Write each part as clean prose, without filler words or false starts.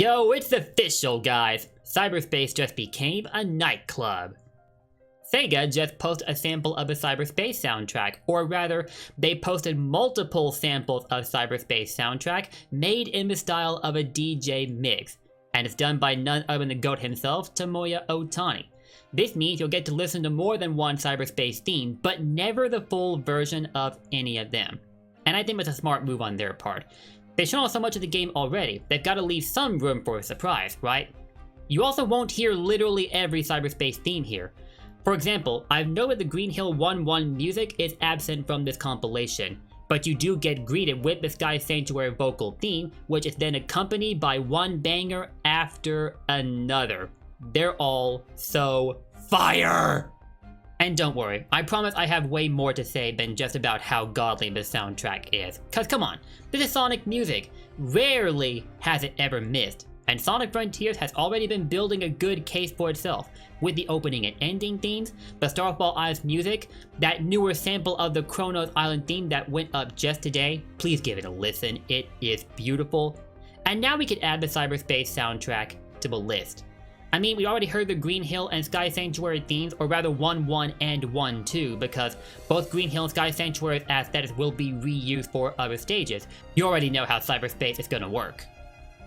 Yo, it's official, guys! Cyberspace just became a nightclub. Sega just posted a sample of a Cyberspace soundtrack, or rather, they posted multiple samples of Cyberspace soundtrack made in the style of a DJ mix, and it's done by none other than the GOAT himself, Tomoya Ohtani. This means you'll get to listen to more than one Cyberspace theme, but never the full version of any of them. And I think it's a smart move on their part. They've shown us so much of the game already, they've got to leave some room for a surprise, right? You also won't hear literally every Cyberspace theme here. For example, I've noted the Green Hill 1-1 music is absent from this compilation, but you do get greeted with the Sky Sanctuary vocal theme, which is then accompanied by one banger after another. They're all so fire! And don't worry, I promise I have way more to say than just about how godly the soundtrack is. Cause come on, this is Sonic music. Rarely has it ever missed. And Sonic Frontiers has already been building a good case for itself, with the opening and ending themes, the Starfall Eyes music, that newer sample of the Kronos Island theme that went up just today. Please give it a listen, it is beautiful. And now we can add the Cyberspace soundtrack to the list. I mean, we already heard the Green Hill and Sky Sanctuary themes, or rather 1-1 and 1-2, because both Green Hill and Sky Sanctuary's aesthetics will be reused for other stages. You already know how Cyberspace is gonna work.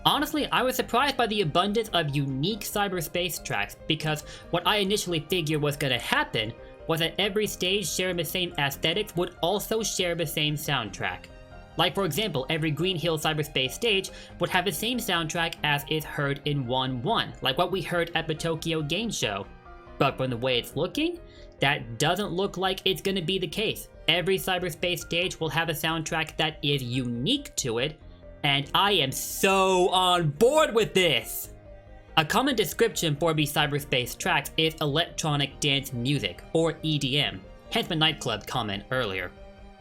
Honestly, I was surprised by the abundance of unique Cyberspace tracks, because what I initially figured was gonna happen was that every stage sharing the same aesthetics would also share the same soundtrack. Like for example, every Green Hill Cyberspace stage would have the same soundtrack as is heard in 1-1, like what we heard at the Tokyo Game Show. But from the way it's looking, that doesn't look like it's gonna be the case. Every Cyberspace stage will have a soundtrack that is unique to it, and I am so on board with this! A common description for these Cyberspace tracks is electronic dance music, or EDM, hence the nightclub comment earlier.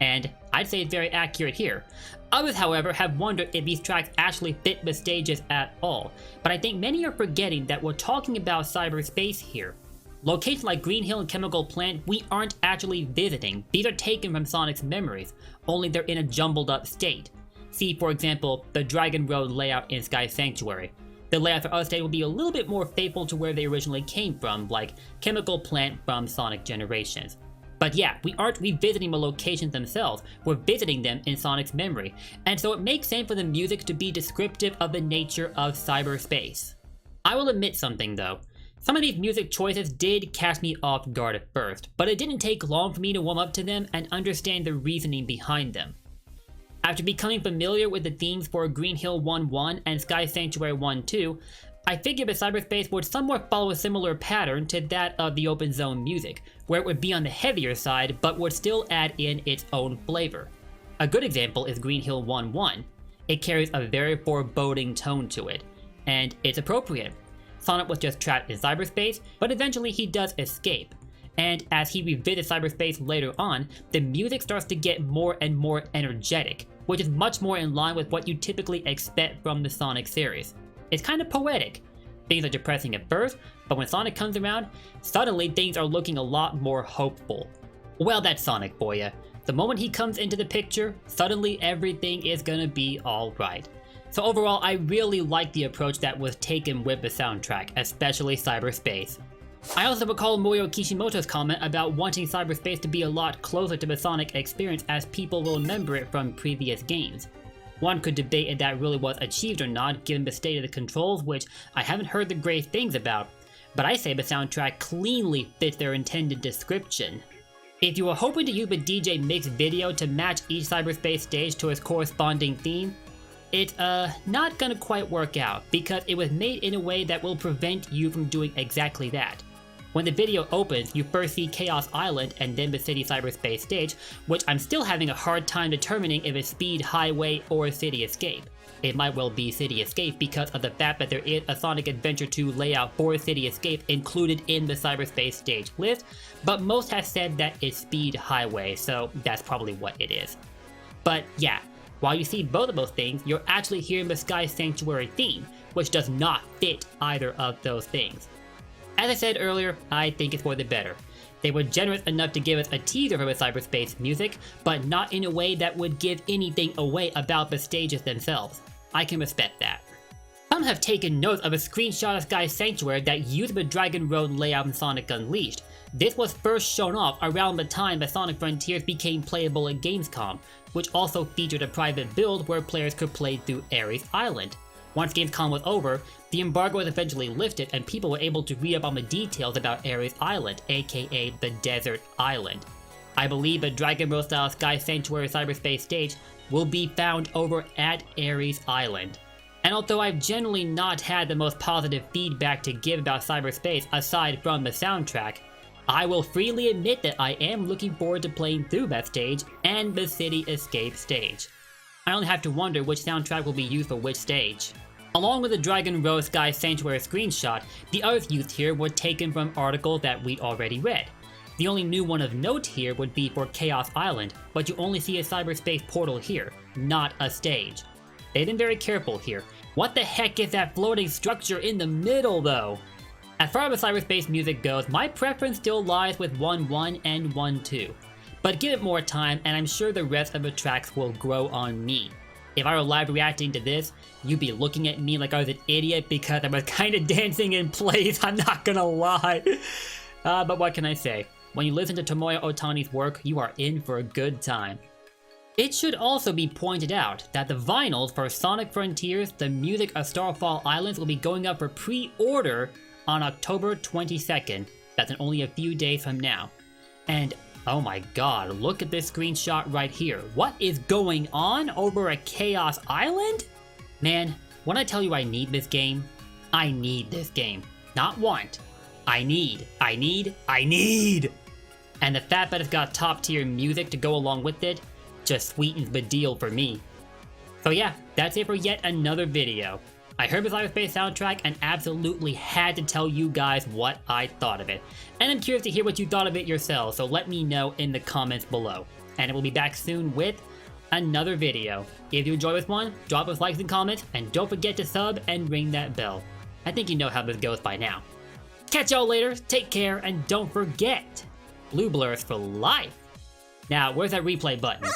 And I'd say it's very accurate here. Others, however, have wondered if these tracks actually fit the stages at all, but I think many are forgetting that we're talking about Cyberspace here. Locations like Green Hill and Chemical Plant we aren't actually visiting, these are taken from Sonic's memories, only they're in a jumbled up state. See, for example, the Dragon Road layout in Sky Sanctuary. The layout for other stages will be a little bit more faithful to where they originally came from, like Chemical Plant from Sonic Generations. But yeah, we aren't revisiting the locations themselves, we're visiting them in Sonic's memory, and so it makes sense for the music to be descriptive of the nature of Cyberspace. I will admit something though. Some of these music choices did catch me off guard at first, but it didn't take long for me to warm up to them and understand the reasoning behind them. After becoming familiar with the themes for Green Hill 1-1 and Sky Sanctuary 1-2, I figured that Cyberspace would somewhat follow a similar pattern to that of the Open Zone music, where it would be on the heavier side but would still add in its own flavor. A good example is Green Hill 1-1. It carries a very foreboding tone to it, and it's appropriate. Sonic was just trapped in cyberspace, but eventually he does escape. And as he revisits cyberspace later on, the music starts to get more and more energetic, which is much more in line with what you typically expect from the Sonic series. It's kind of poetic. Things are depressing at first, but when Sonic comes around, suddenly things are looking a lot more hopeful. Well, that's Sonic for ya. The moment he comes into the picture, suddenly everything is gonna be alright. So overall, I really like the approach that was taken with the soundtrack, especially Cyberspace. I also recall Morio Kishimoto's comment about wanting Cyberspace to be a lot closer to the Sonic experience as people will remember it from previous games. One could debate if that really was achieved or not given the state of the controls, which I haven't heard the great things about, but I say the soundtrack cleanly fits their intended description. If you were hoping to use the DJ Mix video to match each Cyberspace stage to its corresponding theme, it's not gonna quite work out, because it was made in a way that will prevent you from doing exactly that. When the video opens, you first see Chaos Island and then the City Cyberspace stage, which I'm still having a hard time determining if it's Speed Highway or City Escape. It might well be City Escape because of the fact that there is a Sonic Adventure 2 layout for City Escape included in the Cyberspace stage list, but most have said that it's Speed Highway, so that's probably what it is. But yeah, while you see both of those things, you're actually hearing the Sky Sanctuary theme, which does not fit either of those things. As I said earlier, I think it's for the better. They were generous enough to give us a teaser for the Cyberspace music, but not in a way that would give anything away about the stages themselves. I can respect that. Some have taken note of a screenshot of Sky Sanctuary that used the Dragon Road layout in Sonic Unleashed. This was first shown off around the time that Sonic Frontiers became playable at Gamescom, which also featured a private build where players could play through Ares Island. Once Gamescom was over, the embargo was eventually lifted and people were able to read up on the details about Ares Island, aka the Desert Island. I believe the Dragon Road style Sky Sanctuary Cyberspace stage will be found over at Ares Island. And although I've generally not had the most positive feedback to give about Cyberspace aside from the soundtrack, I will freely admit that I am looking forward to playing through that stage and the City Escape stage. I only have to wonder which soundtrack will be used for which stage. Along with the Dragon Road Sky Sanctuary screenshot, the others used here were taken from articles that we'd already read. The only new one of note here would be for Chaos Island, but you only see a cyberspace portal here, not a stage. They've been very careful here. What the heck is that floating structure in the middle though? As far as cyberspace music goes, my preference still lies with 1-1 and 1-2. But give it more time and I'm sure the rest of the tracks will grow on me. If I were live reacting to this, you'd be looking at me like I was an idiot because I was kinda dancing in place, I'm not gonna lie. But what can I say? When you listen to Tomoya Ohtani's work, you are in for a good time. It should also be pointed out that the vinyls for Sonic Frontiers, the music of Starfall Islands will be going up for pre-order on October 22nd. That's in only a few days from now. And oh my god, look at this screenshot right here. What is going on over at Chaos Island? Man, when I tell you I need this game, I need this game. Not want. I need. And the fact that it's got top tier music to go along with it just sweetens the deal for me. So yeah, that's it for yet another video. I heard the Cyberspace soundtrack and absolutely had to tell you guys what I thought of it. And I'm curious to hear what you thought of it yourselves, so let me know in the comments below. And I will be back soon with another video. If you enjoyed this one, drop us likes and comments, and don't forget to sub and ring that bell. I think you know how this goes by now. Catch y'all later, take care, and don't forget, blue blurs for life. Now, where's that replay button?